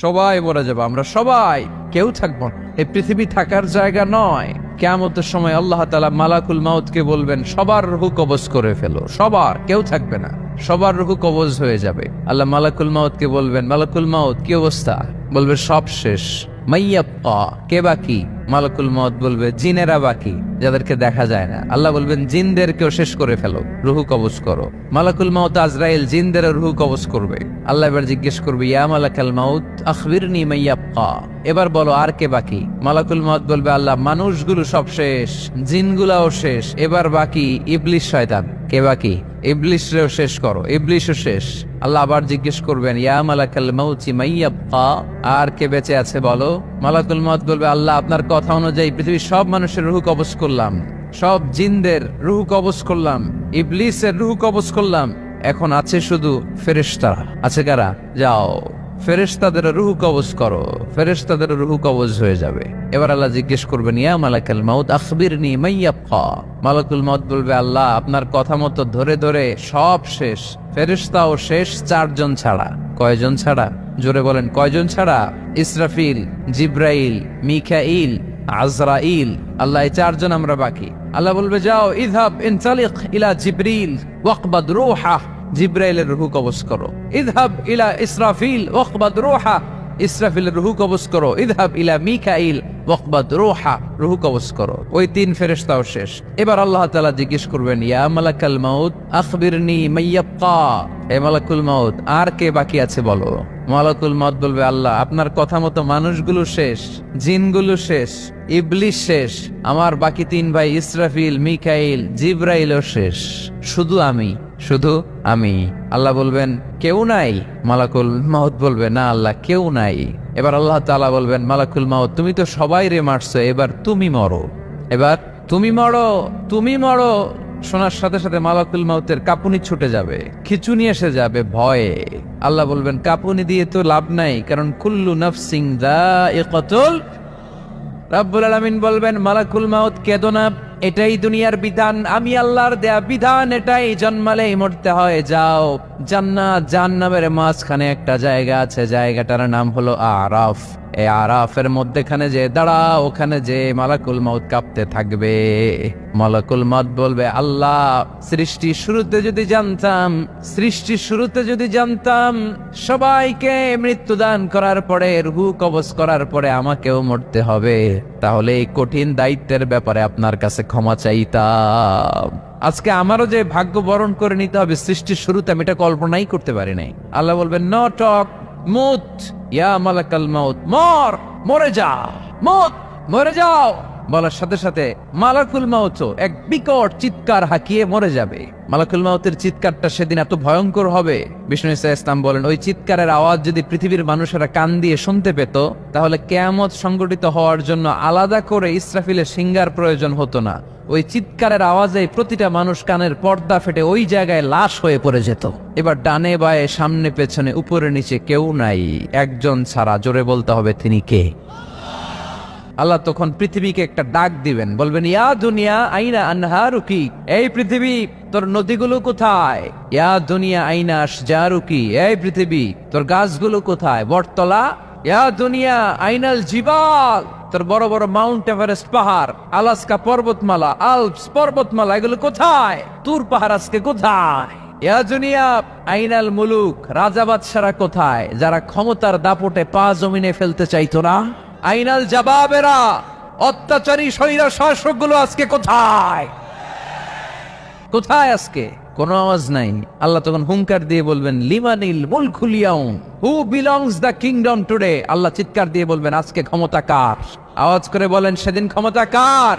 সবাই মরে যাবো, আমরা সবাই, কেউ থাকবো না। এই পৃথিবী থাকার জায়গা নয়। কিয়ামতের সময় আল্লাহ তাআলা মালাকুল মাউতকে বলবেন সবার রূহ কবজ করে ফেলো, সবার, কেউ থাকবে না, সবার রূহ কবজ হয়ে যাবে। আল্লাহ মালাকুল মাউতকে বলবেন, মালাকুল মাউত কি অবস্থা? বলবে সব শেষ। মাইয়াবকা, কে বাকি? মালাকুল মাউত বলবে জিনেরা বাকি, যাদেরকে দেখা যায় না। আল্লাহ বলবেন জিনদেরকেও শেষ করে ফেলো, রুহু কবজ করো। মালাকুল মাউত আজরাইল জিনদের রুহু কবজ করবে। আল্লাহ এবার জিজ্ঞেস করবে, ইয়া মালাকাল মাউত আখবিরনি মাইয়াবকা, এবার বলো আর কে বাকি? মালাকুল মাউত বলবে, আল্লাহ মানুষগুলো সব শেষ, জিনগুলাও শেষ, এবার বাকি ইবলিস শয়তান। কে বাকি? ইবলিসরেও শেষ করো, ইবলিসও শেষ। আল্লাহ আবার জিজ্ঞেস করবেন, ইয়া মালাকাল মাউতি মাইয়াবকা, আর কে বেঁচে আছে বলো? মালাকুল মাউত বলবে, আল্লাহ আপনার কথা অনুযায়ী পৃথিবীর সব মানুষের রূহ কবজ করলাম, সব জিনদের রূহ কবজ করলাম, ইবলিসের রূহ কবজ করলাম, এখন আছে শুধু ফেরেশতারা। আছে কারা? যাও ফেরেশতাদের রূহ কবজ করো, ফেরেশতাদের রূহ কবজ হয়ে যাবে। এবার আল্লাহ জিজ্ঞেস করবেন, ইয়া মালাকাল মাউত আখবিরনি মাইয়াবকা। মালাকুল মাউত বলবে, আল্লাহ আপনার কথা মতো ধরে ধরে সব শেষ, ফেরেশতাও শেষ, 4 জন ছাড়া। কয়জন ছাড়া? জোরে বলেন, কয়জন ছাড়া? ইসরাফিল, জিব্রাইল, মিকাইল, আজরাইল। আল্লাহ এই 4 জন আমরা বাকি। আল্লাহ বলবে, যাও ইযহাব ইনতালিক ইলা জিবরিল ওয়াকবাদ রূহা, জিব্রাইলের রূহ কবজ করো। ইযহাব ইলা ইসরাফিল ওয়াকবাদ রূহা, ইসরাফিলের রূহ কবজ করো। ইযহাব ইলা মিকাইল ওয়াকবাদ রূহা, রূহ কবজ করো। ওই 3 ফেরেশতাও শেষ। এবার আল্লাহ তাআলা জিজ্ঞেস করবেন, ইয়া মালাকাল মাউত আখবিরনি মাইয়াবকা, এ মালাকুল মাউত আর কে বাকি আছে বলো? মালাকুল মাউত বলবে, আল্লাহ আপনার কথা মতো মানুষগুলো শেষ, জিনগুলো শেষ, ইবলিস শেষ, আমার বাকি 3 ভাই ইসরাফিল, মিকাইল, জিব্রাইলও শেষ, শুধু আমি, শুধু আমি। আল্লাহ বলবেন, কেউ নাই? মালাকুল মাউত বলবে, না আল্লাহ কেউ নাই। এবার আল্লাহ তাআলা বলবেন, মালাকুল মাউত তুমি তো সবাই রে মারছো, এবার তুমি মরো, এবার তুমি মরো, তুমি মরো। শোনার সাথে সাথে মালাকুল মাউতের কাঁপুনি ছুটে যাবে, খিচুনি এসে যাবে ভয়ে। আল্লাহ বলবেন, কাঁপুনি দিয়ে তো লাভ নাই, কারণ কুল্লু নাফসিন যায়িকাতুল। রাব্বুল আলামিন বলবেন, মালাকুল মাউত কেঁদো না, এটাই দুনিয়ার বিধান, আমি আল্লাহর দেয়া বিধান, এটাই, জন্মালেই মরতে হয়। যাও, জান্নাত জাহান্নামের মাঝখানে একটা জায়গা আছে, জায়গাটার নাম হলো আরাফ। এই আরাফের মধ্যেখানে যে দাঁড়া, ওখানে যে মালাকুল মাউত কাঁপতে থাকবে। মালাকুল মাউত বলবে, আল্লাহ সৃষ্টির শুরুতে যদি জানতাম, সৃষ্টির শুরুতে যদি জানতাম সবাইকে মৃত্যুদান করার পরে, রূহ কবজ করার পরে আমাকেও মরতে হবে, তাহলে এই কঠিন দায়িত্বের ব্যাপারে আপনার কাছে ক্ষমা চাইতাম। আজকে আমারও যে ভাগ্য বরণ করে নিতে হবে সৃষ্টির শুরুতে, আমি এটা কল্পনাই করতে পারি নাই। আল্লাহ বলবেন, নো টক, মুত ইয়া মালাকাল মাউত, মর, মরে যা, মুত, মরে যাও। বলার সাথে সাথে মালাকুল মাউত এক বিকট চিৎকার হাঁকিয়ে মরে যাবে। মালাকুল মাউতের চিৎকারটা সেদিন এত ভয়ঙ্কর হবে, বিষ্ণু ঈসা ইসলাম বলেন, ওই চিৎকারের আওয়াজ যদি পৃথিবীর মানুষেরা কান দিয়ে শুনতে পেত, তাহলে কিয়ামত সংগঠিত হওয়ার জন্য আলাদা করে ইসরাফিলের সিঙ্গার প্রয়োজন হতো না। ওই চিৎকারের আওয়াজে প্রতিটা মানুষ কানের পর্দা ফেটে ওই জায়গায় লাশ হয়ে পড়ে যেত। এবার ডানে বায়ে সামনে পেছনে উপরে নিচে কেউ নাই, একজন ছাড়া। জোরে বলতে হবে, তিনি কে? আল্লাহ তখন পৃথিবীকে একটা ডাক দিবেন, বলবেন, ইয়া দুনিয়া আইনা আনহারুকি, এই পৃথিবী তোর নদীগুলো কোথায়? ইয়া দুনিয়া আইনা আশজারুকি, এই পৃথিবী তোর গাছগুলো কোথায়? বটতলা। ইয়া দুনিয়া আইনাল জিবাল, তোর বড় বড় মাউন্ট এভারেস্ট পাহাড়, আলাস্কা পর্বতমালা, আলপস পর্বতমালা, এগুলো কোথায়? তুর পাহাড় আজকে কোথায়? ইয়া দুনিয়া আইনাল মুলুক, রাজা বাদশারা কোথায়, যারা ক্ষমতার দাপটে পা জমিনে ফেলতে চাইতো না? আইনাল জাবাবেরা, অত্যাচারী স্বৈরা শাসকগুলো আজকে কোথায়? কোথায় আজকে? কোন আওয়াজ নাই। আল্লাহ তখন হুঙ্কার দিয়ে বলবেন, লিমানিল মুলকুল ইয়াউম, who belongs the kingdom today. Allah চিৎকার দিয়ে বলবেন, আজকে ক্ষমতা কার? আওয়াজ করে বলেন, সেদিন ক্ষমতা কার?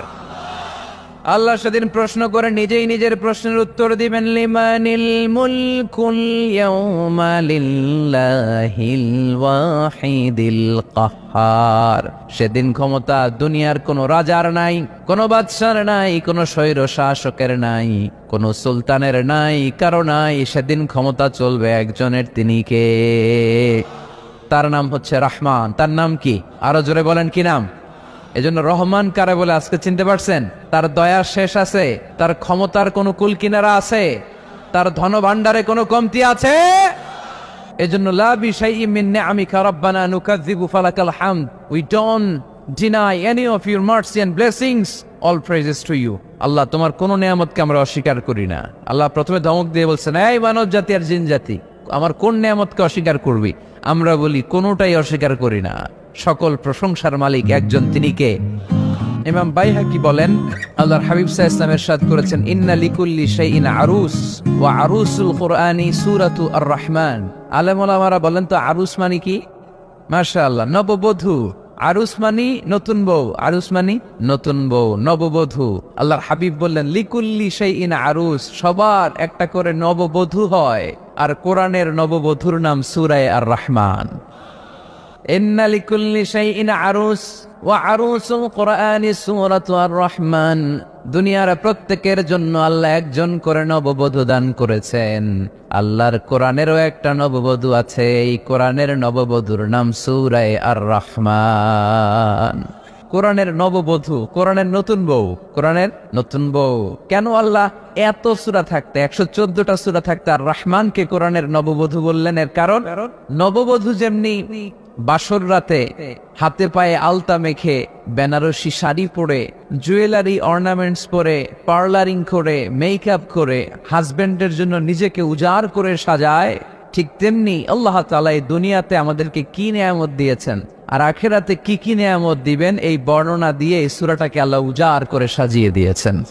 আল্লাহ সেদিন প্রশ্ন করে নিজেই নিজের প্রশ্নের উত্তর দিবেন, লিমানিল মুলকুল ইয়াউমা লিল্লাহিল ওয়াহিদিল কাহ্হার। সেদিন ক্ষমতা দুনিয়ার কোন রাজার নাই, কোন বাদশার নাই, কোন স্বৈর শাসকের নাই, কোন সুলতানের নাই, কারো নাই। সেদিন ক্ষমতা চলবে একজনের, তিনি কে? তার নাম হচ্ছে রহমান। তার নাম কি? আরো জোরে বলেন, কি নাম? এজন্য রহমান কারে বলে আজকে চিনতে পারছেন? তার দয়ার শেষ আছে? তার ক্ষমতার কোনো কুল কিনারা আছে? তার ধন ভান্ডারে কোনো কমতি আছে? এজন্য লা বিশাইইম মিন নিআমিকা রাব্বানা নুকাযযিবু ফালাকাল হামদ, we don't deny any of your mercy and blessings, all praises to you. আল্লাহ তোমার কোন নিয়ামতকে আমরা অস্বীকার করি না। আল্লাহ প্রথমে ধমক দিয়ে বলছেন, এই মানব জাতি আর জিন জাতি, আমার কোন নিয়ামতকে অস্বীকার করবি? আমরা বলি কোনটাই অস্বীকার করি না। সকল প্রশংসার মালিক একজন, তিনি কে? ইমাম বাইহাকি বলেন, আল্লাহর হাবিব সাল্লাল্লাহু আলাইহি ওয়াসাল্লাম ইরশাদ করেছেন, ইন্না লিকুল্লি শাইইন আরুস ওয়া আরুসুল কুরআনি সূরাতু আর-রাহমান। আলেম ওলামারা বলেন তো আরুস মানে কি? মাশাআল্লাহ, নববধূ। আরুস মানি নতুন বউ, আরুস মানি নতুন বউ, নববধূ। আল্লাহর হাবিব বললেন, লিকুল্লি শাইইন আরুস, সবার একটা করে নববধূ হয়। আর কোরআনের নববধূর নাম সূরা আর-রাহমান। ইন্না লিকুল্লি শাইইন আরুস ওয়া আরুসুল কুরআনি সূরাতু আর-রাহমান। দুনিয়ার প্রত্যেকের জন্য আল্লাহ একজন করে নববধূ দান করেছেন। আল্লাহর কোরআনেরও একটা নববধূ আছে, এই কোরআনের নববধূর নাম সূরা আর-রাহমান। কোরআনের নববধূ, কোরআনের নতুন বউ, কোরআনের নতুন বউ। কেন আল্লাহ এত সূরা থাকতে, 114টা সূরা থাকতে আর রহমানকে কোরআনের নববধূ বললেন? এর কারণ, নববধূ যেমনি বাসর রাতে হাতে পায়ে আলতা মেখে, বেনারসি শাড়ি পরে, জুয়েলারি অর্নামেন্টস পরে, পার্লারিং করে, মেকআপ করে হাজবেন্ডের জন্য নিজেকে উজাড় করে সাজায়, ঠিক তেমনি আল্লাহ তাআলা এই দুনিয়াতে আমাদেরকে কি নিয়ামত দিয়েছেন আর আখিরাতে কি কি নিয়ামত দিবেন, এই বর্ণনা দিয়ে এই সূরাটাকে আল্লাহ উজাড় করে সাজিয়ে দিয়েছেন।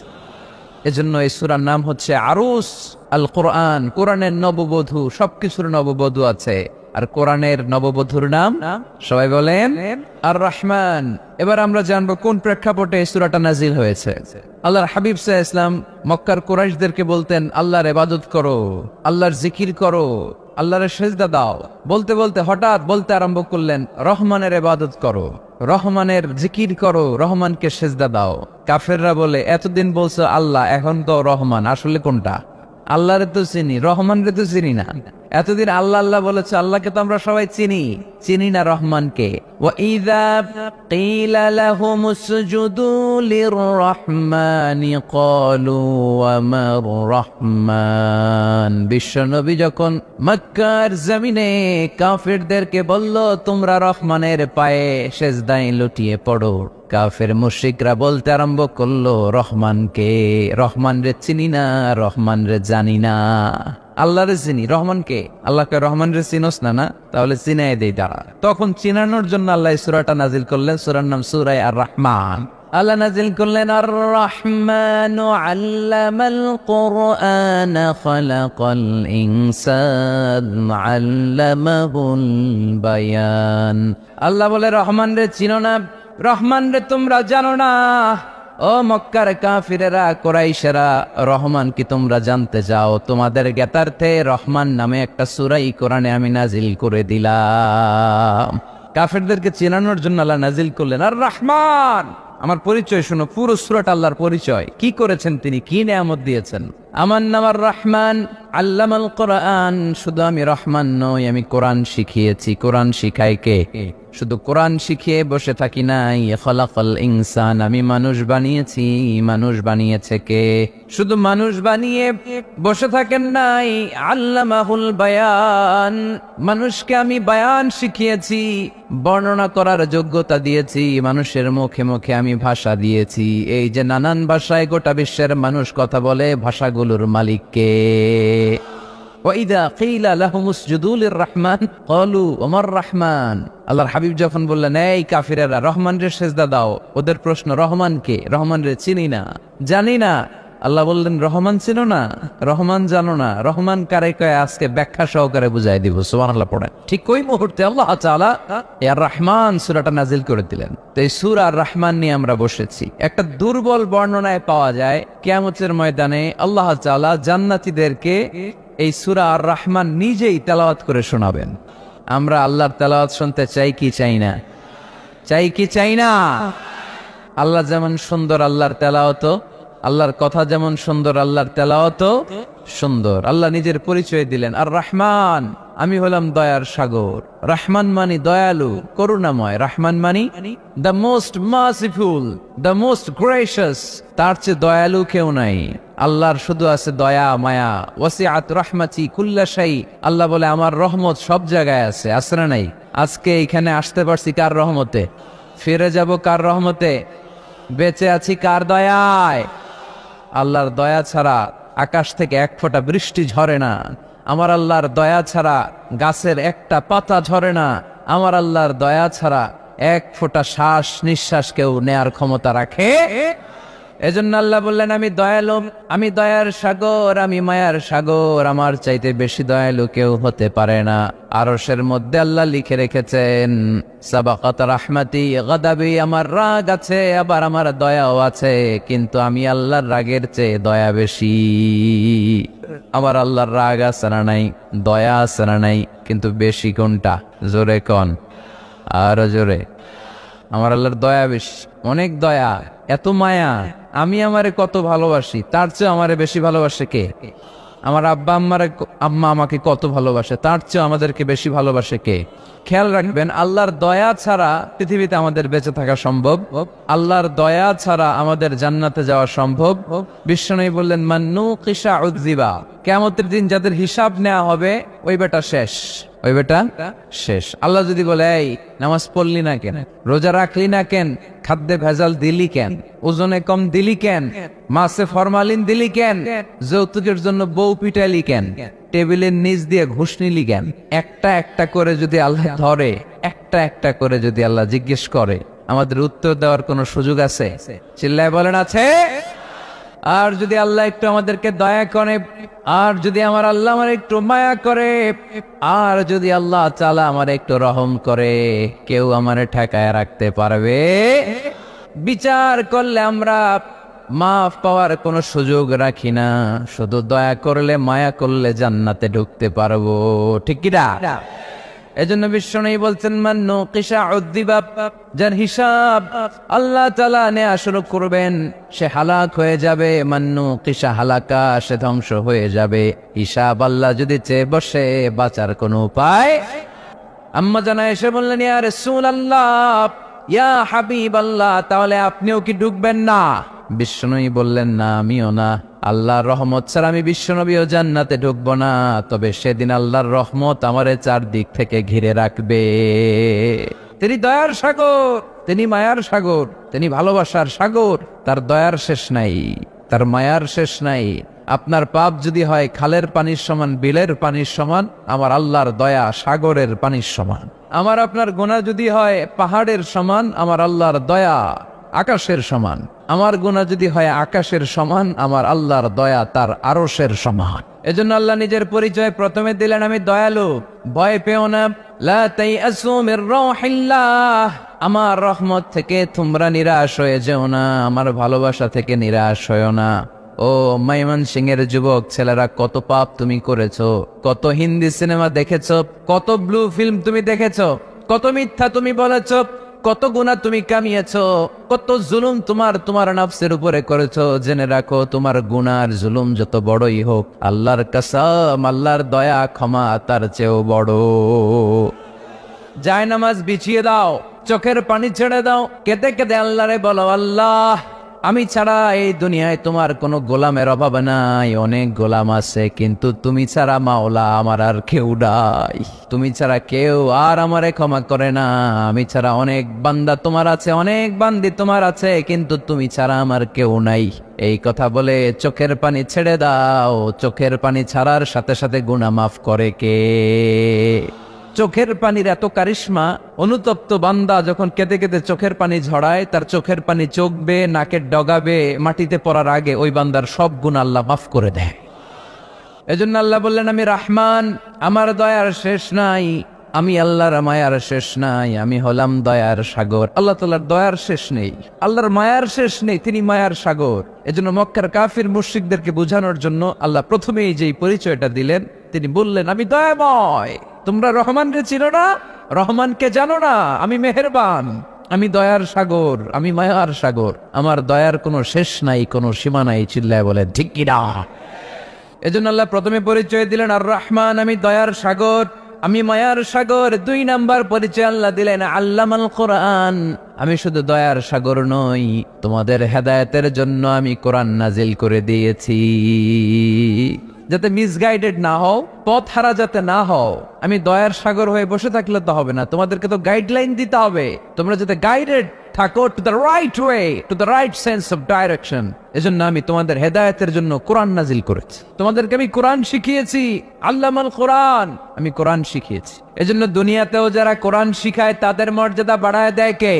এজন্য এই সূরার নাম হচ্ছে আরুস আল কোরআন, কোরআনের নববধূ। সবকিছুর নববধূ আছে, আর কোরআনের নববধূর নাম সবাই বলেন আর-রাহমান। এবার আমরা জানবো কোন প্রেক্ষাপটে এই সূরাটা নাজিল হয়েছে। আল্লাহর হাবিব সাল্লাল্লাহু আলাইহি ওয়াসাল্লাম মক্কার কুরাইশদেরকে বলতেন, আল্লাহর ইবাদত করো, আল্লাহর জিকির করো, আল্লাহর সেজদা দাও। বলতে বলতে হঠাৎ বলতে আরম্ভ করলেন, রহমানের ইবাদত করো, রহমানের জিকির করো, রহমানকে সেজদা দাও। কাফেররা বলে, এতদিন বলছো আল্লাহ, এখন তো রহমান, আসলে কোনটা? আল্লাহরে তো চিনি, রহমানরে তো চিনি না। এতদিন আল্লাহ আল্লাহ বলেছে, আল্লাহকে তো আমরা সবাই চিনি, চিনি না রহমানকে। ওয়া ইযা কিলা লাহুমুসজুদু লির-রাহমানি ক্বালু ওয়া মার রাহমান। বিশ্বনবী যখন মক্কার জমিনে কাফেরদেরকে বলল, তোমরা রহমানের পায়ে সেজদায় লুটিয়ে পড়ো, কাফের মুশরিকরা বলতে আরম্ভ করলো, রহমানকে, রহমান রে চিনি না, রহমান রে জানি না। আল্লাহরে চিনি, রহমানকে? আল্লাহকে রহমান রে চিনোস না? না, তাহলে চিনাই দেই দাঁড়া। তখন চিনানোর জন্য আল্লাহ এই সূরাটা নাজিল করলেন, সূরার নাম সূরা আর-রাহমান। আল্লাহ নাজিল করলেন, আর-রাহমানু আল্লামাল কুরআন খালাকাল ইনসান আল্লামাহুল বায়ান। আল্লাহ বলে, রহমান রে চিনো না, রহমান রে তোমরা জানো না। ও মক্কার কাফিরেরা, কুরাইশেরা, রহমান কি তোমরা জানতে চাও? তোমাদের জ্ঞাতার্থে রহমান নামে একটা সূরা কোরআনে আমি নাজিল করে দিলাম। কাফেরদেরকে চেনানোর জন্য আল্লাহ নাজিল করলেন আর-রাহমান। আমার পরিচয় শোনো, পুরো সূরাটা আল্লাহর পরিচয়, কি করেছেন তিনি, কি নিয়ামত দিয়েছেন। আমার নাম আর-রাহমান আল্লামাল কোরআন। শুধু আমি রহমান নই, আমি কোরআন শিখিয়েছি। কোরআন শিখাই কে? শুধু কোরআন শিখিয়ে বসে থাকি নাই, খালাকাল ইনসান, আমি মানুষ বানিয়েছি। মানুষ বানিয়েছে কে? শুধু মানুষ বানিয়ে বসে থাকেন নাই, আল্লামাহুল বায়ান, মানুষকে আমি বায়ান শিখিয়েছি, বর্ণনা করার যোগ্যতা দিয়েছি, মানুষের মুখে মুখে আমি ভাষা দিয়েছি। এই যে নানান ভাষায় গোটা বিশ্বের মানুষ কথা বলে, ভাষাগুলোর মালিক কে? ওয়াইদা কিলা লাহুমুসজুদু লির-রাহমান ক্বালু ওয়া মার রাহমান। আল্লাহর হাবিব যখন বললেন, এই কাফিরেরা, রহমান রে সেজদা দাও, ওদের প্রশ্ন, রহমান কে? রহমান রে চিনি না, জানি না। আল্লাহ বললেন, রহমান চিনো না, রহমান জানো না, রহমান কারে কয় আজকে ব্যাখ্যা সহকারে বুঝাই দিব। সুবহানাল্লাহ পড়েন। ঠিক ওই মুহূর্তে আল্লাহ তাআলা আর-রাহমান সূরাটা নাজিল করে দিলেন। তো এই সূরা আর-রাহমান নিয়ে আমরা বসেছি। একটা দুর্বল বর্ণনায় পাওয়া যায়, কিয়ামতের ময়দানে আল্লাহ তাআলা জান্নাতীদেরকে এই সূরা আর-রাহমান নিজেই তেলাওয়াত করে শোনাবেন। আমরা আল্লাহর তেলাওয়াত শুনতে চাই কি চাই না? চাই কি চাই না? আল্লাহ যেমন সুন্দর, আল্লাহর তেলাওয়াত, আল্লাহর কথা যেমন সুন্দর, আল্লাহর তেলাওয়াত সুন্দর। আল্লাহ নিজের পরিচয় দিলেন, আর-রাহমান, আমি হলাম দয়ার সাগর। রহমান মানি দয়ালু, করুণাময়। রহমান মানি the most merciful, the most gracious. তার চেয়ে দয়ালু কেউ নাই। আল্লাহর শুধু আছে দয়া মায়া। ওয়াসিআত রাহমাতি কুল্লা শাই, আল্লাহ বলে আমার রহমত সব জায়গায় আছে, আছে না নাই? আজকে এখানে আসতে পারছি কার রহমতে? ফিরে যাব কার রহমতে? বেঁচে আছি কার দয়ায়? আল্লাহর দয়া ছাড়া আকাশ থেকে এক ফোঁটা বৃষ্টি ঝরে না। আমার আল্লাহর দয়া ছাড়া গাছের একটা পাতা ঝরে না। আমার আল্লাহর দয়া ছাড়া এক ফোঁটা শ্বাস নিঃশ্বাস কেউ নেয়ার ক্ষমতা রাখে। এজন্য আল্লাহ বললেন আমি দয়ালু, আমি দয়ার সাগর, আমি মায়ার সাগর, আমার চাইতে বেশি দয়ালু কেউ হতে পারে না। আরশের মধ্যে আল্লাহ লিখে রেখেছেন সাবাকাত রাহমাতি গাদাবি, আমার রাগ আছে আবার আমার দয়াও আছে, কিন্তু আমি আল্লাহর রাগের চেয়ে দয়া বেশি। আমার আল্লাহর রাগ আছে না নাই, দয়া আছে না নাই, কিন্তু বেশি কোনটা? জোরে কন, আরো জোরে। আমার আল্লাহর দয়া বেশি, অনেক দয়া, এত মায়া। আমি আমারে কত ভালোবাসি, তার চেয়ে আমারে বেশি ভালোবাসে কে? আমার আম্মা আমাকে কত ভালোবাসে, তার চেয়ে আমাদেরকে বেশি ভালোবাসে কে? খেয়াল রাখবেন, আল্লাহর দয়া ছাড়া পৃথিবীতে আমাদের বেঁচে থাকা সম্ভব, আল্লাহর দয়া ছাড়া আমাদের জান্নাতে যাওয়া সম্ভব। বিশ্বনবী বললেন মান্নু কিসা উযিবা, কিয়ামতের দিন যাদের হিসাব নেওয়া হবে ওই বেটা শেষ, ওই বেটা শেষ। আল্লাহ যদি বলে এই নামাজ পড়লি না কেন, রোজা রাখলি না কেন, খাদ্যে ভেজাল দিলি কেন, ওজনে কম দিলি কেন, মাছে ফরমালিন দিলি কেন, যৌতুকের জন্য বউ পিটাইলি কেন, টেবিলের নিচ দিয়ে ঘুষ নিলি কেন, একটা একটা করে যদি আল্লাহ ধরে, একটা একটা করে যদি আল্লাহ জিজ্ঞেস করে, আমাদের উত্তর দেওয়ার কোনো সুযোগ আছে? চিল্লায় বলেন আছে? আর যদি আল্লাহ একটু আমাদেরকে দয়া করে, আর যদি আমার আল্লাহ আমার একটু মায়া করে, আর যদি আল্লাহ তাআলা আমার একটু রহম করে, কেউ আমারে ঠেকায় রাখতে পারবে? বিচার করলে আমরা মাফ পাওয়ার কোনো সুযোগ রাখি না, শুধু দয়া করলে মায়া করলে জান্নাতে ঢুকতে পারবো, ঠিক কি না? এজন্য বিশ্বনবী বলছেন মান্নু কিসা উযিবা, যার হিসাব আল্লাহ তাআলা নেয়া শুরু করবেন সে হালাক হয়ে যাবে। মান্নু কিসা হালাকা, সে ধ্বংস হয়ে যাবে। হিসাব আল্লাহ যদি চেয়ে বসে, বাঁচার কোনো উপায়? আম্মা জানা এসে বললেন ইয়া রাসূলুল্লাহ, ইয়া হাবিবাল্লাহ, তাহলে আপনিও কি ঢুকবেন না? বিশ্বনবী বললেন না, আমিও না। আল্লাহর রহমত ছাড়া আমি বিশ্বনবীও জান্নাতে ঢুকবো না। তবে সেদিন আল্লাহর রহমত আমারে চারদিক থেকে ঘিরে রাখবে। তিনি দয়ার সাগর, তিনি মায়ার সাগর, তিনি ভালোবাসার সাগর। তার দয়ার শেষ নাই, তার মায়ার শেষ নাই। আপনার পাপ যদি হয় খালের পানির সমান, বিলের পানির সমান, আমার আল্লাহর দয়া সাগরের পানির সমান। আমার আপনার গুনাহ যদি হয় পাহাড়ের সমান, আমার আল্লাহর দয়া আকাশের সমান। আমার গুনাহ যদি হয় আকাশের সমান, আমার আল্লাহর দয়া তার আরশের সমান। এজন্য আল্লাহ নিজের পরিচয় প্রথমে দিলেন আমি দয়ালু, ভয় পেও না। লা তাইআসু মির রাহিল্লাহ, আমার রহমত থেকে তোমরা নিরাশ হয়ে যেও না, আমার ভালোবাসা থেকে নিরাশ হয়ো না। ও ময়মনসিংহের যুবক ছেলেরা, কত পাপ তুমি করেছো, কত হিন্দি সিনেমা দেখেছো, কত ব্লু ফিল্ম তুমি দেখেছো, কত মিথ্যা তুমি বলেছো, কত গুনাহ তুমি কামিয়েছো, কত জুলুম তোমার নফসের উপরে করেছো। জেনে রাখো, তোমার গুনার জুলুম যত বড়ই হোক, আল্লাহর কসম, আল্লাহর দয়া ক্ষমা তার চেয়েও বড়। জায়নামাজ বিছিয়ে দাও, চোখের পানি ছেড়ে দাও, কেঁদে কেঁদে আল্লাহরে বলো, আল্লাহ আমি ছাড়া এই দুনিয়ায় তোমার কোনো গোলামের অভাব নাই, অনেক গোলাম আছে, কিন্তু তুমি ছাড়া মাওলা আমার আর কেউ নাই। তুমি ছাড়া কেউ আর আমারে ক্ষমা করে না। আমি ছাড়া অনেক বান্দা তোমার আছে, অনেক বান্দি তোমার আছে, কিন্তু তুমি ছাড়া আমার কেউ নাই। এই কথা বলে চোখের পানি ছেড়ে দাও। চোখের পানি ছাড়ার সাথে সাথে গুনাহ মাফ করে কে? চোখের পানির এত কারিশমা, অনুতপ্ত বান্দা যখন কেঁদে কেঁদে চোখের পানি ঝরায়, তার চোখের পানি চোখবে, নাকের ডগাবে, মাটিতে পড়ার আগে ওই বান্দার সব গুনাহ আল্লাহ মাফ করে দেয়। এজন্য আল্লাহ বললেন আমি রহমান, আমার দয়ার শেষ নাই। আমি আল্লাহর মায়ার শেষ নাই, আমি হলাম দয়ার সাগর। আল্লাহ তাআলার দয়ার শেষ নেই, আল্লাহর মায়ার শেষ নেই, তিনি মায়ার সাগর। এজন্য মক্কার কাফির মুশরিকদেরকে বোঝানোর জন্য আল্লাহ প্রথমেই যেই পরিচয়টা দিলেন, তিনি বললেন আমি দয়াময়। তোমরা রহমানকে চিনো না, রহমানকে জানো না? আমি মেহেরবান, আমি দয়ার সাগর, আমি মায়ার সাগর। আমার দয়ার কোনো শেষ নাই, কোনো সীমা নাই। চিল্লায় বলে ঠিক কি না? এজন্য আল্লাহ প্রথমে পরিচয় দিলেন আর রহমান, আমি দয়ার সাগর, আমি মায়ার সাগর। 2 নাম্বার পরিচয় আল্লাহ দিলেন আল্লামাল কোরআন, আমি শুধু দয়ার সাগর নই, তোমাদের হেদায়েতের জন্য আমি কোরআন নাজিল করে দিয়েছি, যাতে মিসগাইডেড না হও, পথ হারা যাতে না হও। আমি দয়ার সাগর হয়ে বসে থাকলে তো হবে না, তোমাদেরকে তো গাইডলাইন দিতে হবে, তোমরা যাতে গাইডেড থাকো to the right way, to the right sense of direction. এজন্য আমি তোমাদের হেদায়েতের জন্য কোরআন নাজিল করেছি, তোমাদেরকে আমি কোরআন শিখিয়েছি, আল্লামাল কোরআন, আমি কোরআন শিখিয়েছি। এজন্য দুনিয়াতেও যারা কোরআন শিখায় তাদের মর্যাদা বাড়ায় দেয় কে?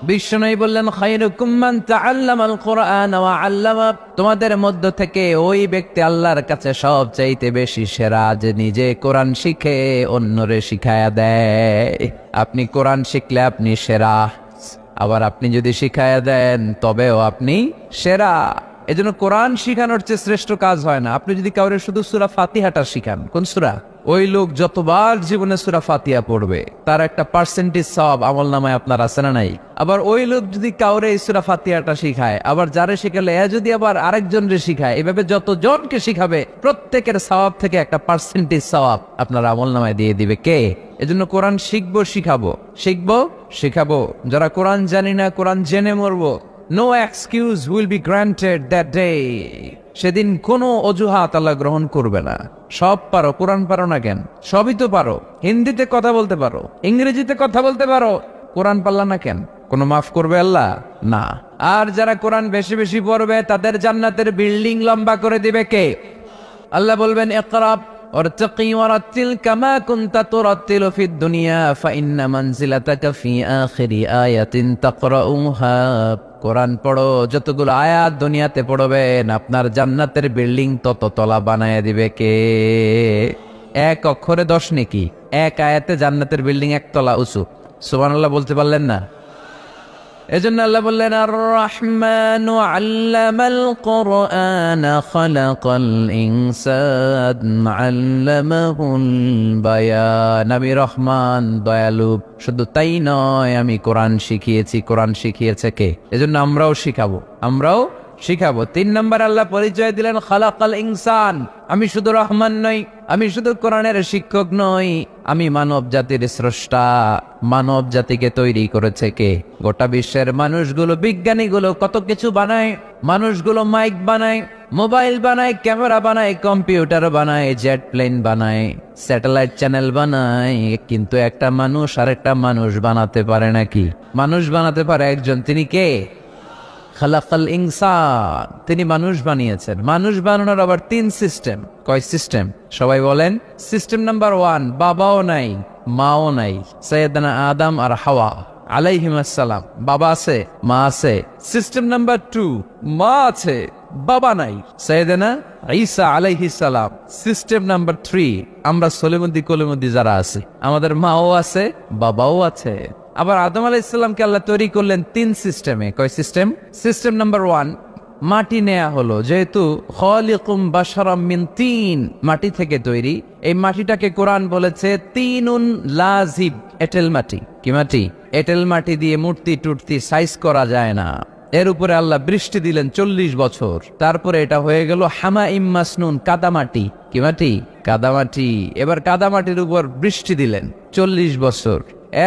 বিশ্বনবী বললেন, খায়রুকুম মান তাআল্লামাল কোরআন ওয়া আল্লামা, তোমাদের মধ্য থেকে ওই ব্যক্তি আল্লাহর কাছে সবচাইতে বেশি সেরা যে নিজে কোরআন শিখে অন্যরে শিখায়া দেয়। আপনি কোরআন শিখলে আপনি সেরা, আবার আপনি যদি শিখায়া দেন তবেও আপনি সেরা। এজন্য কোরআন শিখানোর চেয়ে শ্রেষ্ঠ কাজ হয় না। আপনি যদি কাউরে শুধু সূরা ফাতিহাটা শিখান, কোন সূরা? ওই লোক যতবার জীবনে সূরা ফাতিহা পড়বে তার একটা পার্সেন্টেজ সওয়াব আমলনামায় আপনার আছে না নাই? আবার ওই লোক যদি কাউরে এই সূরা ফাতিহাটা শিখায়, আবার যারে শিখালে এ যদি আবার আরেকজনরে শিখায়, এভাবে যতজনকে শিখাবে প্রত্যেকের সওয়াব থেকে একটা পার্সেন্টেজ সওয়াব আপনার আমলনামায় দিয়ে দিবে কে? এজন্য কোরআন শিখবো, শিখাবো, শিখবো, শিখাবো। যারা কোরআন জানি না, কোরআন জেনে মরবো, no excuse will be granted that day. সেদিন কোনো অজুহাত আল্লাহ গ্রহণ করবে না। সব পারো, কোরআন পারো না কেন? সবই তো পারো। হিন্দিতে কথা বলতে পারো, ইংরেজিতে কথা বলতে পারো, কোরআন পারলা না কেন? কোনো মাফ করবে আল্লাহ? না। আর যারা কোরআন বেশি বেশি পড়বে তাদের জান্নাতের বিল্ডিং লম্বা করে দিবে কে? আল্লাহ বলবেন, ইকরা ওয়ারতাকি ওয়ারাতিল কামা কুনতা তুরাতিলু ফিদ দুনিয়া ফাইন্না মানজিলাতাকা ফি আখিরি আয়াতিন তাকরাউহা। কোরআন পড়ো, যতগুলো আয়াত দুনিয়াতে পড়বেন আপনার জান্নাতের বিল্ডিং তত তলা বানায় দিবে কে? এক অক্ষরে 10 নেকি, এক আয়াতে জান্নাতের বিল্ডিং একতলা উঁচু। সুবহানাল্লাহ বলতে পারলেন না? এজন্য আল্লাহ বললেন, আর রহমানু আল্লামাল কোরআন খালাকাল ইনসান আল্লামাহুল বায়ান। আমি রহমান, দয়ালু। শুধু তাই নয়, আমি কোরআন শিখিয়েছি। কোরআন শিখিয়েছে কে? এজন্য আমরাও শিখাবো, আমরাও শিখাবো। 3 নম্বর আল্লাহ পরিচয় দিলেন, খালাকাল ইনসান। আমি শুধু রহমান নই, আমি শুধু কোরআনের শিক্ষক নই, আমি মানব জাতির স্রষ্টা। মানব জাতিকে তৈরি করেছে কে? গোটা বিশ্বের মানুষগুলো, বিজ্ঞানীগুলো কত কিছু বানায়। মানুষগুলো মাইক বানায়, মোবাইল বানায়, ক্যামেরা বানায়, কম্পিউটার বানায়, জেট প্লেন বানায়, স্যাটেলাইট চ্যানেল বানায়, কিন্তু একটা মানুষ আর একটা মানুষ বানাতে পারে নাকি? মানুষ বানাতে পারে একজন, তিনি কে? খালাকাল ইনসান, তিনি মানুষ বানিয়েছেন। মানুষ বানানোর আবার 3 সিস্টেম। কয় সিস্টেম? সবাই বলেন। সিস্টেম নাম্বার 1, বাবাও নাই, মাও নাই। সাইয়েদনা আদম আর হাওয়া আলাইহিমুস সালাম, বাবা আছে, মা আছে। সিস্টেম নাম্বার 2, মা আছে, বাবা নাই, সাইয়েদনা ঈসা আলাইহিস সালাম। সিস্টেম নাম্বার 3, আমরা সলিমুদ্দি কলিমুদ্দি যারা আছে, আমাদের মাও আছে, বাবাও আছে। আবার আদম আলাইহিস সালামকে আল্লাহ তৈরি করলেন 3 সিস্টেমে। কয় সিস্টেম? সিস্টেম নাম্বার 1, মাটি নেয়া হলো, যেহেতু খালিকুম বাশারাম মিন তিন, মাটি থেকে তৈরি। এই মাটিটাকে কোরআন বলেছে তিনুন লাজিব, এঁটেল মাটি। কি মাটি? এঁটেল মাটি দিয়ে মূর্তি টুর্তি সাইজ করা যায় না। এর উপরে আল্লাহ বৃষ্টি দিলেন 40 বছর, তারপরে এটা হয়ে গেল হামাইম মাসনুন, কাদামাটি। কি মাটি? কাদামাটি। এবার কাদামাটির উপর বৃষ্টি দিলেন 40 বছর,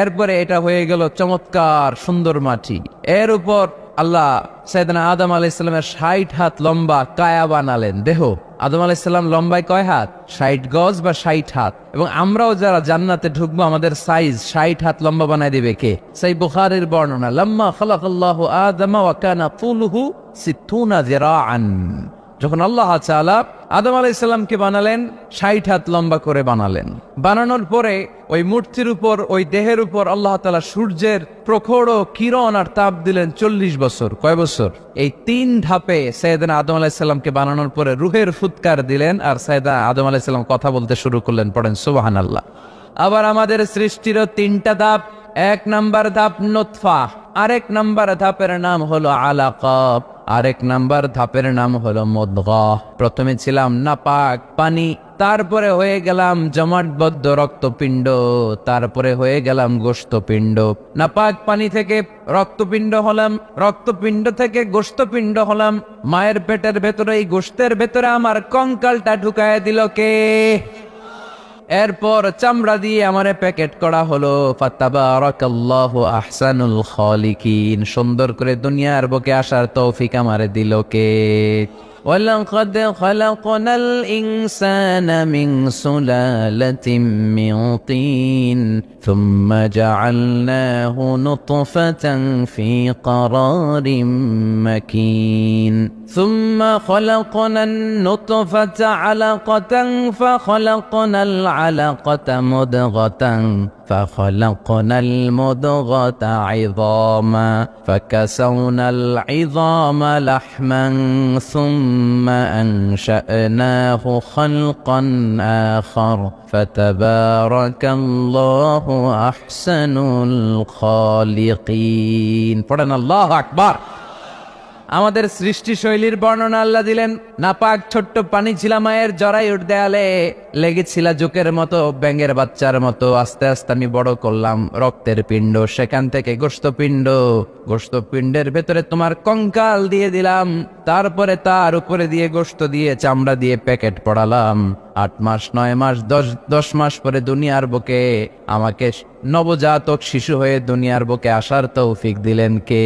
এরপরে এটা হয়ে গেল চমৎকার সুন্দর মাটি। এর উপর আল্লাহ সাইয়েদনা আদম আলাইহিস সালামের 60 হাত লম্বা কায়া বানালেন, দেহ। আদম আলাইহিস সালাম লম্বায় কয় হাত? 60 গজ বা 60 হাত। এবং আমরাও যারা জান্নাতে ঢুকবো আমাদের সাইজ 60 হাত লম্বা বানায় দিবে কে? সেই বুখারীর বর্ণনা, লাম্মা খালাকাল্লাহু আদম ওয়া কানা তুলুহু 60 যিরাআন। যখন আল্লাহ তাআলা আদম আলাইহিস সালামকে বানালেন, 60 হাত লম্বা করে বানালেন। বানানোর পরে ওই মূর্তির উপর, ওই দেহের উপর আল্লাহ তাআলা সূর্যের প্রখর কিরণ আর তাপ দিলেন 40 বছর। কয় বছর? এই 3 ধাপে সাইয়েদনা আদম আলাইহিস সালামকে বানানোর পরে রুহের ফুৎকার দিলেন, আর সাইয়েদনা আদম আলাইহিস সালাম কথা বলতে শুরু করলেন। পড়েন সুবহানাল্লাহ। আবার আমাদের সৃষ্টিরও 3টা ধাপ। 1 নাম্বার ধাপ নুতফা, আরেক নাম্বার ধাপের নাম হলো আলাকা, আরেক নাম্বার ধাপের নাম হলো মুদগাহ। প্রথমে ছিলাম নাপাক পানি, তারপরে হয়ে গেলাম জমাটবদ্ধ রক্তপিণ্ড, তারপরে হয়ে গেলাম গোশতপিণ্ড। নাপাক পানি থেকে রক্তপিণ্ড হলাম, রক্তপিণ্ড থেকে গোশতপিণ্ড হলাম। মায়ের পেটের ভেতরে, এই গোশতের ভেতরে আমার কঙ্কালটা ঢুকায় দিল কে? এরপর চামড়া দিয়ে আমারে প্যাকেট করা হলো। ফাতাবারাকাল্লাহু আহসানুল খালিকিন, সুন্দর করে দুনিয়ার বুকে আসার তৌফিক আমারে দিল কে? ওয়ালাকাদ খালাকনাল ইনসানা মিন সুলালাতিন মিন তিন সুম্মা জাআলনাহু নুতফাতান ফি ক্বারারিন মাকিন সুম্মা খালাকনান নুতফাতা আলাকাতান ফাখালাকনাল আলাকাতা মুদগাতান فخلقنا المضغة عظاما فكسونا العظام لحما ثم أنشأناه خلقا آخر فتبارك الله أحسن الخالقين পড়েন আল্লাহু আকবার। আমাদের সৃষ্টি শৈলীর বর্ণনা আল্লাহ দিলেন। নাপাক ছোট্ট পানি ছিল মায়ের জরায়ুর দেয়ালে, লেগেছিল জোকের মতো, ব্যাঙের বাচ্চার মতো। আস্তে আস্তে আমি বড় করলাম রক্তের পিণ্ড, সেখান থেকে গোশতপিণ্ড, গোশতপিণ্ডের ভেতরে তোমার কঙ্কাল দিয়ে দিলাম, তারপরে তার উপরে দিয়ে গোশত দিয়ে চামড়া দিয়ে প্যাকেট পড়ালাম। 8 মাস 9 মাস 10 মাস পরে দুনিয়ার বুকে আমাকে নবজাতক শিশু হয়ে দুনিয়ার বুকে আসার তৌফিক দিলেন কে?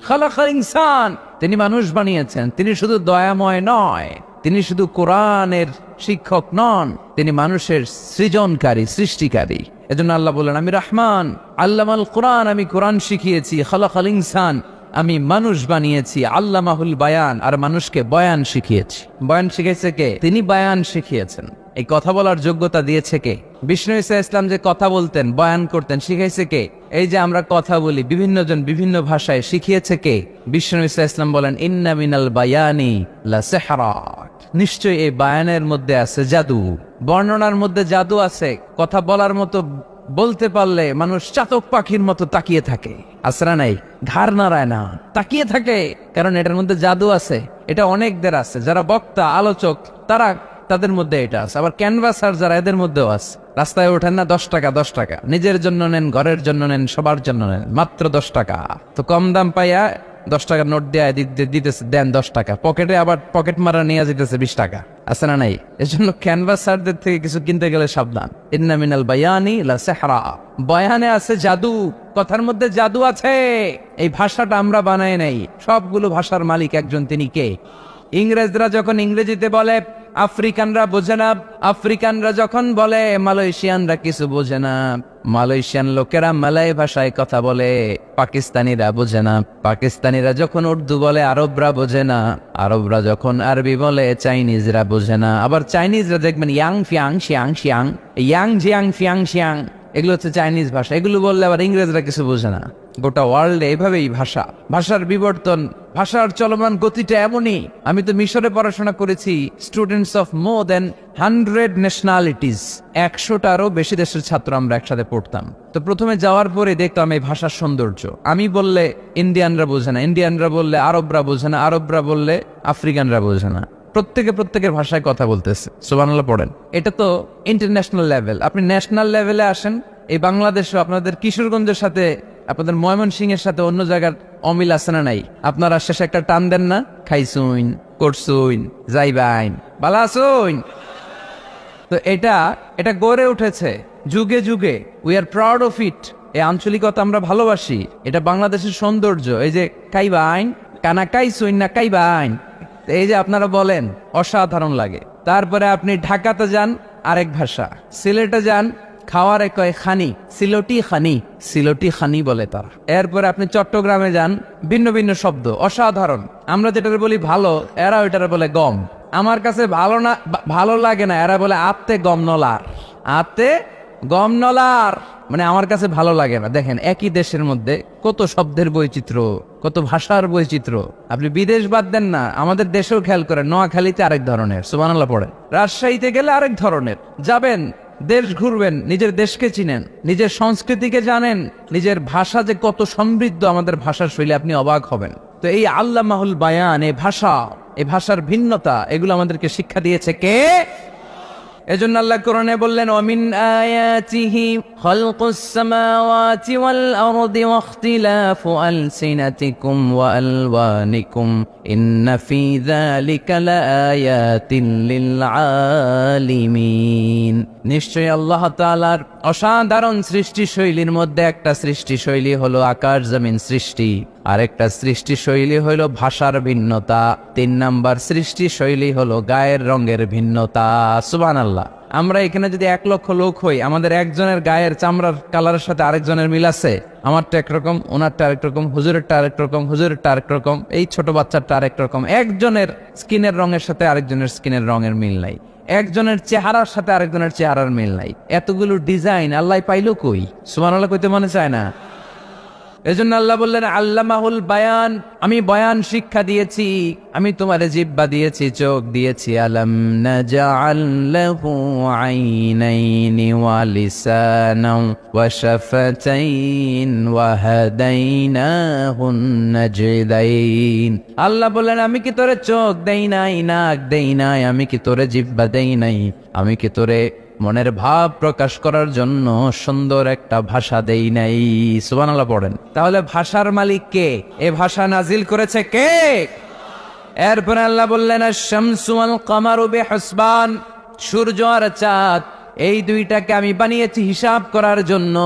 খালাকাল ইনসান, তিনি মানুষ বানিয়েছেন। তিনি শুধু দয়াময় নয়, তিনি শুধু কোরআনের শিক্ষক নন, তিনি মানুষের সৃজনকারী, সৃষ্টিকারী। এজন্য আল্লাহ বলেন, আমি রহমান, আল্লামাল কোরআন, আমি কোরআন শিখিয়েছি। খালাকাল ইনসান, আমি মানুষ বানিয়েছি। আল্লামাহুল বায়ান, আর মানুষকে বয়ান শিখিয়েছি। বয়ান শিখেছে কে? তিনি বয়ান শিখিয়েছেন। এই কথা বলার যোগ্যতা দিয়েছে কে? বিষ্ণু ঈসা ইসলাম যে কথা বলতেন, বয়ান করতেন, শিখাইছে কে? এই যে আমরা কথা বলি বিভিন্ন জন বিভিন্ন ভাষায়, শিখিয়েছে কে? বিষ্ণু ঈসা ইসলাম বলেন, ইন্না মিনাল বায়ানি লা সিহরা, নিশ্চয়ই এই বায়ানের মধ্যে আছে জাদু, বর্ণনার মধ্যে জাদু আছে। কথা বলার মতো, বলতে পারলে মানুষ চাতক পাখির মতো তাকিয়ে থাকে, আসরা নাই, ঘাড় নাড়ায় না, তাকিয়ে থাকে, কারণ এটার মধ্যে জাদু আছে। এটা অনেকদের আছে, যারা বক্তা আলোচক তাদের মধ্যে এটা আছে। আবার ক্যানভাসার যারা, এদের মধ্যেও আছে। রাস্তায় ওঠেন না, 10 টাকা 10 টাকা, নিজের জন্য নেন, ঘরের জন্য নেন, সবার জন্য নেন, মাত্র 10 টাকা। তো কম দাম পাইয়া 10 টাকার নোট দিয়ে দিতেছে, দেন 10 টাকা, পকেটে আবার পকেট মারা নিয়ে যেতেছে 20 টাকা, আছে না নাই? এজন্য ক্যানভাসারদের থেকে কিছু কিনতে গেলে সাবধান। ইন্না মিনাল বায়ানি লা সিহরা, বয়ানে আছে জাদু, কথার মধ্যে জাদু আছে। এই ভাষাটা আমরা বানাই নাই, সবগুলো ভাষার মালিক একজন, তিনি কে? ইংরেজরা যখন ইংরেজিতে বলে আফ্রিকানরা বোঝে না, আফ্রিকানরা যখন বলে মালয়েশিয়ানরা কিছু বোঝে না, মালয়েশিয়ান লোকেরা মালয় ভাষায় কথা বলে, পাকিস্তানিরা বোঝে না, পাকিস্তানিরা যখন উর্দু বলে আরবরা বোঝে না, আরবরা যখন আরবি বলে চাইনিজরা বোঝে না। আবার চাইনিজরা দেখবেন ইয়াং ফিয়াং শিয়াং শিয়াং, ইয়াং জিয়াং ফিয়াং শিয়াং, এগুলো হচ্ছে চাইনিজ ভাষা। এগুলো বললে আবার ইংরেজরা কিছু বোঝে না। গোটা ওয়ার্ল্ডে এভাবেই ভাষার বিবর্তন, ভাষার চলমান গতিটা এমনই। আমি তো মিশরে পড়াশোনা করেছি, students of more than 100 nationalities, 100টারও বেশি দেশের ছাত্র আমরা একসাথে পড়তাম। তো প্রথমে যাওয়ার পরে দেখতাম এই ভাষার সৌন্দর্য। আমি বললে ইন্ডিয়ানরা বোঝে না, ইন্ডিয়ানরা বললে আরবরা বোঝে না, আরবরা বললে আফ্রিকানরা বোঝে না। প্রত্যেকের ভাষায় কথা বলতেছে, সুবহানাল্লাহ পড়েন। এটা তো ইন্টারন্যাশনাল লেভেল। আপনি ন্যাশনাল লেভেলে আসেন, এই বাংলাদেশও আপনাদের কিশোরগঞ্জের সাথে, আপনাদের ময়মনসিংহের সাথে অন্য জায়গার অমিল আছে না নাই? আপনারা শেষে একটা টান দেন না, খাইছুইন, করছুইন, যাইবাইন, ভালো আসুইন। তো এটা গড়ে উঠেছে যুগে যুগে। We are proud of it. এই আঞ্চলিকতা আমরা ভালোবাসি, এটা বাংলাদেশের সৌন্দর্য। এই যে কাইবাইন, কানা কাইছুইন না কাইবাইন, এই যে আপনারা বলেন, অসাধারণ লাগে। তারপরে আপনি ঢাকাতে যান, আরেক ভাষা। সিলেটে যান, খাওয়ারে কয় খানি, সিলটি খানি, সিলটি খানি বলে তারা। এরপরে আপনি চট্টগ্রামে যান, ভিন্ন ভিন্ন শব্দ, অসাধারণ। আমরা যেটা বলি ভালো, এরা ওইটারে বলে গম। আমার কাছে ভালো লাগে না, এরা বলে আত্তে গম নলার, আত্তে গম নলার, মানে আমার কাছে ভালো লাগে না। দেখেন, একই দেশের মধ্যে কত শব্দের বৈচিত্র্য, কত ভাষার বৈচিত্র্য। আপনি বিদেশ বাদ দেন না, আমাদের দেশেও খেয়াল করেন, নোয়াখালীতে আরেক ধরনের, সুবহানাল্লাহ পড়েন। রাজশাহীতে গেলে আরেক ধরনের। যাবেন, দেশ ঘুরবেন, নিজের দেশকে চিনেন, নিজের সংস্কৃতিকে জানেন, নিজের ভাষা যে কত সমৃদ্ধ, আমাদের ভাষার শৈলী, আপনি অবাক হবেন। তো এই আল্লামাহুল বায়ান, এই ভাষার ভিন্নতা, এগুলো আমাদেরকে শিক্ষা দিয়েছে কে? এজন্য আল্লাহ কোরআনে বললেন ওয়ামিন আয়াতিহি খালকুস সামাওয়াতি ওয়াল আরদি ওয়াখতিলাফু আলসিনাতিকুম ওয়া আলওয়ানিকুম ইন্না ফি যালিকা লাআয়াতিন লিল আলিমিন। নিশ্চয়ই আল্লাহ তাআলার অসাধারণ সৃষ্টিশৈলীর মধ্যে একটা সৃষ্টিশৈলী হলো আকাশ জমিন সৃষ্টি, আরেকটা সৃষ্টিশৈলী হলো ভাষার ভিন্নতা, 3 নাম্বার সৃষ্টিশৈলী হলো গায়ের রঙের ভিন্নতা। সুবহানাল্লাহ। আমরা এখানে যদি 1 লক্ষ লোক হই, আমাদের একজনের গায়ের চামড়ার কালারের সাথে আরেকজনের মিল আছে? আমারটা একরকম, ওনারটা আরেক রকম, হুজুরেরটা আরেক রকম, হুজুরেরটা আরেক রকম, এই ছোট বাচ্চাটা আরেক রকম। একজনের স্কিনের রঙের সাথে আরেকজনের স্কিনের রঙের মিল নাই, একজনের চেহারার সাথে আরেকজনের চেহারার মিল নাই। এতগুলো ডিজাইন আল্লাহ পাইলো কই? সুবহানাল্লাহ কইতে মনে চায় না? এজন্য আল্লাহ বললেন আল্লামাহুল বায়ান, আমি বয়ান শিক্ষা দিয়েছি, আমি তোমারে জিহ্বা দিয়েছি, চোখ দিয়েছি। আলাম নাজআল লাহু আইনাইনি ওয়া লিসানান ওয়া শাফাতাইন ওয়া হাদাইনাহুন নাজদাইন। আল্লাহ বললেন আমি কি তোরে চোখ দেই নাই, নাক দেই নাই, আমি কি তোরে জিহ্বা দেই নাই, আমি কি তোরে মনের ভাব প্রকাশ করার জন্য সুন্দর একটা ভাষা দেই নাই? সুবহানাল্লাহ পড়েন। তাহলে ভাষার মালিক কে? এ ভাষা নাজিল করেছে কে? এরপর আল্লাহ বললেন আশ-শামসু ওয়াল কামারু বিহুসবান, সূর্য আর চাঁদ এই দুইটাকে আমি বানিয়েছি হিসাব করার জন্য।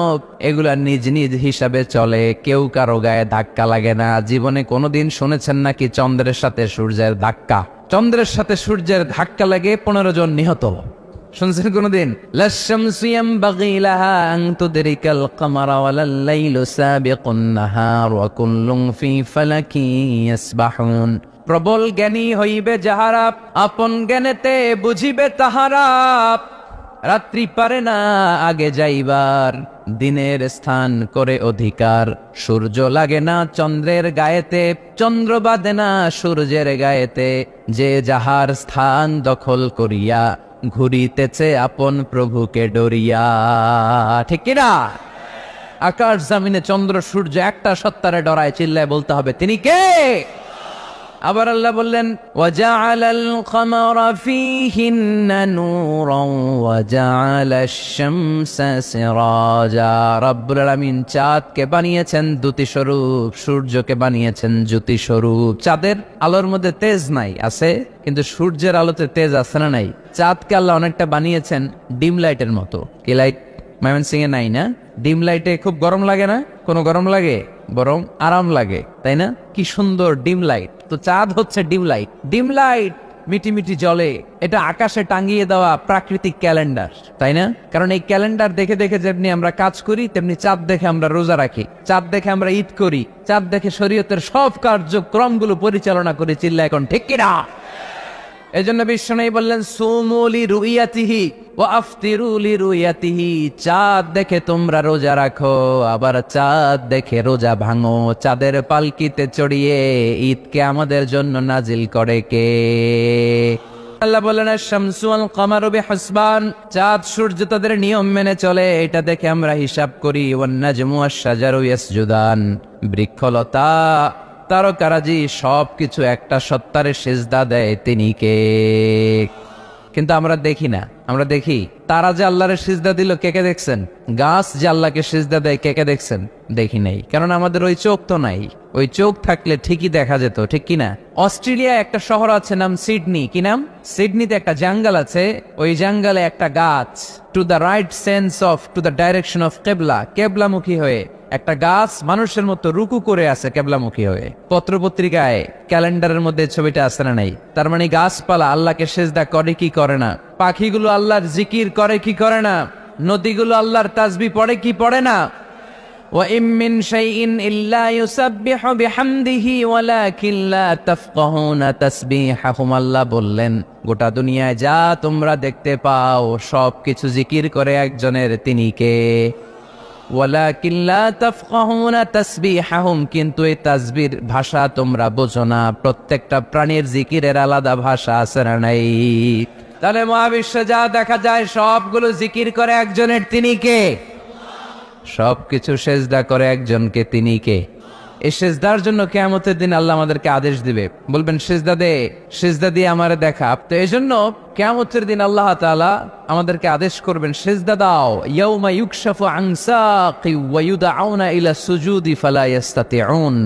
এগুলা নিজ নিজ হিসাবে চলে, কেউ কারো গায়ে ধাক্কা লাগে না। জীবনে কোনোদিন শুনেছেন নাকি চন্দ্রের সাথে সূর্যের ধাক্কা? চন্দ্রের সাথে সূর্যের ধাক্কা লাগে 15 জন নিহত। শুনছেন কোনদিন? লাশ-শামসু ইয়ানবাগি লাহা আন তুদরিকাল কামারা ওয়ালাল লাইলু সাবিকুন নাহার ওয়া কুল্লুন ফি ফালাকিন ইয়াসবাহুন। প্রবল জ্ঞানী হইবে যাহারা, আপন জ্ঞানেতে বুঝিবে তাহারা। রাত্রি পারে না আগে যাইবার, দিনের স্থান করে অধিকার। সূর্য লাগে না চন্দ্রের গায়েতে, চন্দ্র বাঁধে না সূর্যের গায়েতে। যে যাহার স্থান দখল করিয়া ঘুরিতেছে আপন প্রভুকে ডরিয়া। ঠিক কিনা? আকাশ জমিনে চন্দ্র সূর্য একটা সত্তারে ডরায়, চিল্লায় বলতে হবে তিনি কে? আবার আল্লাহ বললেন ওয়াজআলাল কামারা ফীহিন্না নূরান ওয়াজআলাশ শামসা সিরাজা। রব্বুল আলামিন চাঁদকে বানিয়েছেন দ্যুতি স্বরূপ, সূর্যকে বানিয়েছেন জ্যোতি স্বরূপ। চাঁদের আলোর মধ্যে তেজ নাই, আছে, কিন্তু সূর্যের আলোতে তেজ আছে না নাই? চাঁদকে আল্লাহ অনেকটা বানিয়েছেন ডিম লাইটের মতো। কি লাইট? ময়মনসিং এ নাই না? ডিম লাইটে খুব গরম লাগে না? কোনো গরম লাগে? বরং আরাম লাগে, তাই না? কি সুন্দর ডিম লাইট। তো চাঁদ হচ্ছে ডিম লাইট। ডিম লাইট মিটি মিটি জ্বলে, এটা আকাশে টাঙ্গিয়ে দেওয়া প্রাকৃতিক ক্যালেন্ডার, তাই না? কারণ এই ক্যালেন্ডার দেখে দেখে যেমনি আমরা কাজ করি, তেমনি চাঁদ দেখে আমরা রোজা রাখি, চাঁদ দেখে আমরা ঈদ করি, চাঁদ দেখে শরীয়তের সব কার্যক্রমগুলো পরিচালনা করি। চিল্লা এখন ঠিক কিনা? এজন্য বিশ্বনবী বললেন সুমু লিরুইয়াতিহি ওয়া আফতিরু লিরুইয়াতিহি। চাঁদ দেখে তোমরা রোজা রাখো, আবার চাঁদ দেখে রোজা ভাঙো। চাঁদের পালকিতে চড়িয়ে ঈদকে আমাদের জন্য নাজিল করে কে? আল্লাহ বললেন আশ-শামসু ওয়াল কামারু বিহুসবান, চাঁদ সূর্য তাদের নিয়ম মেনে চলে, এটা দেখে আমরা হিসাব করি। ওয়ান নাজমু ওয়াশ-শাজারু ইয়াসজুদান, বৃক্ষলতা তারকারাজি সবকিছু একটা সত্তারে সিজদা দেয়, তিনি কে? কিন্তু আমরা দেখি না। আমরা দেখি তারা যে আল্লাহরে সিজদা দিল, কে কে দেখছেন? গাছ যে আল্লাহকে সিজদা দেয়, কে কে দেখছেন? দেখি নাই, কারণ আমাদের ওই চোখ তো নাই। ওই চোখ থাকলে ঠিকই দেখা যেত, ঠিক কিনা? অস্ট্রেলিয়া একটা শহর আছে নাম সিডনি। কি নাম? সিডনিতে একটা জঙ্গল আছে, ওই জঙ্গলে একটা গাছ to the right sense of to the direction of কেবলা, কেবলামুখী হয়ে একটা গাছ মানুষের মতো রুকু করে আছে কেবলামুখী হয়ে। পত্রপত্রিকায় ক্যালেন্ডারের মধ্যে ছবিটা আছে না নাই? তার মানে গাছপালা আল্লাহকে সিজদা করে কি করে না? পাখিগুলো আল্লাহর জিকির করে কি করে না? নদীগুলো আল্লাহর তাসবিহ পড়ে কি পড়ে না? ওয়া ইম মিন শাইইন ইল্লা ইউসাব্বিহু বিহামদিহি ওয়ালাকিন লা তাফকাহুনা তাসবিহাহুম। আল্লাহ বললেন গোটা দুনিয়ায় যা তোমরা দেখতে পাও সবকিছু জিকির করে একজনের, তিনি কে? ওয়ালাকিন লা তাফকাহুনা তাসবিহাহুম, কিন্তু এই তাসবির ভাষা তোমরা বোঝো না। প্রত্যেকটা প্রাণীর জিকিরের আলাদা ভাষা আছে না নাই? তাহলে মহাবিশ্বে যা দেখা যায় সবগুলো জিকির করে একজনের, তিনি কে? সবকিছু সেজদা করে একজনকে, তিনি কে? এই সেজদার জন্য কিয়ামতের দিন আল্লাহ আমাদেরকে আদেশ দিবে, বলবেন সেজদা দে, সেজদা দিয়ে আমারে দেখা। তো এই জন্য কিয়ামতের দিন আল্লাহ তাআলা আমাদেরকে আদেশ করবেন সেজদা দাও। ইয়াউমা ইউকশাফু আন সাকি ওয়া ইউদআউনা ইলা সুজুদি ফালা ইস্তাতিউন,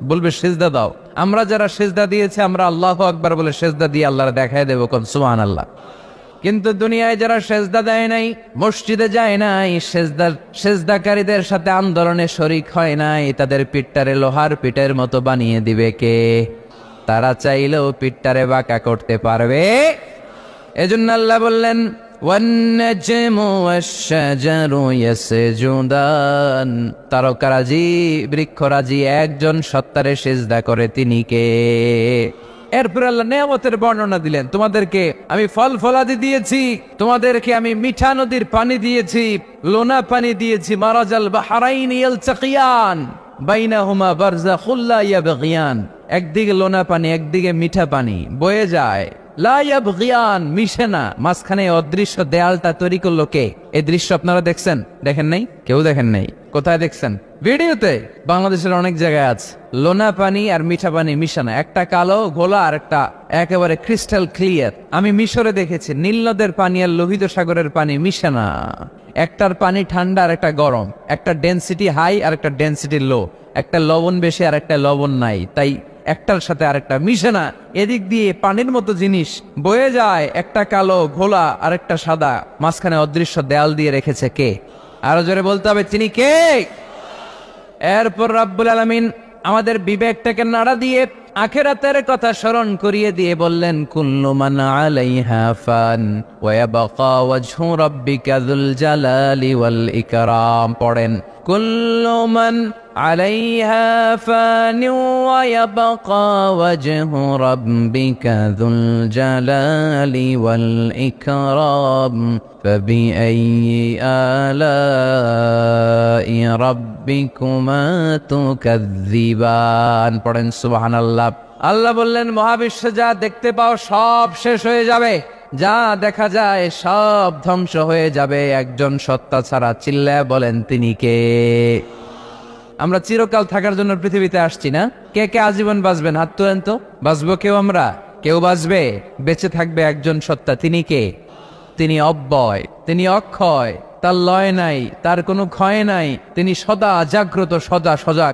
বলবে সেজদা দাও। আমরা যারা সেজদা দিয়েছি আমরা আল্লাহু আকবার বলে সেজদা দিয়ে আল্লাহর দেখায় দেব, কোন সুবহানাল্লাহ। কিন্তু দুনিয়ায় যারা সেজদা দেয় নাই, মসজিদে যায় নাই, সেজদাকারীদের সাথে আন্দোলনে শরিক হয় নাই, তাদের পিঠটারে লোহার পিঠের মতো বানিয়ে দিবে কে? তারা চাইলেও পিঠটারে বাঁকা করতে পারবে? এজন্য আল্লাহ বললেন ওয়ান-নাজমু ওয়াশ-শাজারু ইয়াসজুদান, তারকারাজি বৃক্ষরাজি একজন সত্তারে সিজদা করে, তিনি কে? এরপর আল্লাহ নেয়ামতের বর্ণনা দিলেন, তোমাদেরকে আমি ফল ফলাদি দিয়েছি, তোমাদেরকে আমি মিঠা নদীর পানি দিয়েছি, লোনা পানি দিয়েছি, মারাজাল বাহরাইন ইয়ালতাকিয়ান বাইনাহুমা বারযাখুল লা ইয়াবগিয়ান, একদিকে লোনা পানি একদিকে মিঠা পানি বয়ে যায়, লা ইয়াবগিয়ান মিশে না, মাঝখানে অদৃশ্য দেয়ালটা তৈরি করলো কে? এই দৃশ্য আপনারা দেখছেন? দেখেন নাই? কেউ দেখেন নাই? কোথায় দেখছেন? ভিডিওতে। বাংলাদেশের অনেক জায়গায় আছে লোনা পানি আর মিঠা পানি মিশানো, একটা কালো ঘোলা আর একটা একেবারে ক্রিস্টাল ক্লিয়ার। আমি মিশরে দেখেছি নীল নদের পানি আর লোহিত সাগরের পানি মিশানা, একটার পানি ঠান্ডা আর একটা গরম, একটা ডেনসিটি হাই আর একটা ডেনসিটি লো, একটা লবণ বেশি আর একটা লবণ নাই, তাই একটার সাথে আরেকটা মিশে না। এদিক দিয়ে পানির মতো জিনিস বয়ে যায়, একটা কালো ঘোলা আর একটা সাদা, মাঝখানে অদৃশ্য দেয়াল দিয়ে রেখেছে কে? আরো জোরে বলতে হবে, তিনি কে? এরপর রাব্বুল আলামিন আমাদের বিবেকটাকে নাড়া দিয়ে আখিরাতের কথা স্মরণ করিয়ে দিয়ে বললেন কুল্লু মান আলাইহা ফান ওয়া ইয়াবকা ওয়াজহু রাব্বিকা যুল জালালি ওয়াল ইকরাম। পড়েন কুল্লু মান আলাইহা ফান ওয়া ইয়াবকা ওয়াজহু রাব্বিকা যুল জালালি ওয়াল ইকরাম ফাবিআইয়ি আলাই রাব্বিকুমা তুকাযযিবান। পড়েন সুবহানাল্লাহ। আল্লাহ বললেন মহাবিশ্বে যা দেখতে পাও সব শেষ হয়ে যাবে, যা দেখা যায় সব ধ্বংস হয়ে যাবে একজন সত্তা ছাড়া। চিল্লায় বলেন তিনি কে? আমরা চিরকাল থাকার জন্য পৃথিবীতে আসছি না? কে কে আজীবন বাঁচবেন? হাত তোলেন তো। বাঁচবো কেউ? আমরা কেউ বাঁচবে? বেঁচে থাকবে একজন সত্তা, তিনি কে? তিনি অব্যয়, তিনি অক্ষয়, তার লয় নাই, তার কোনো ক্ষয় নাই, তিনি সদা জাগ্রত, সদা সজাগ।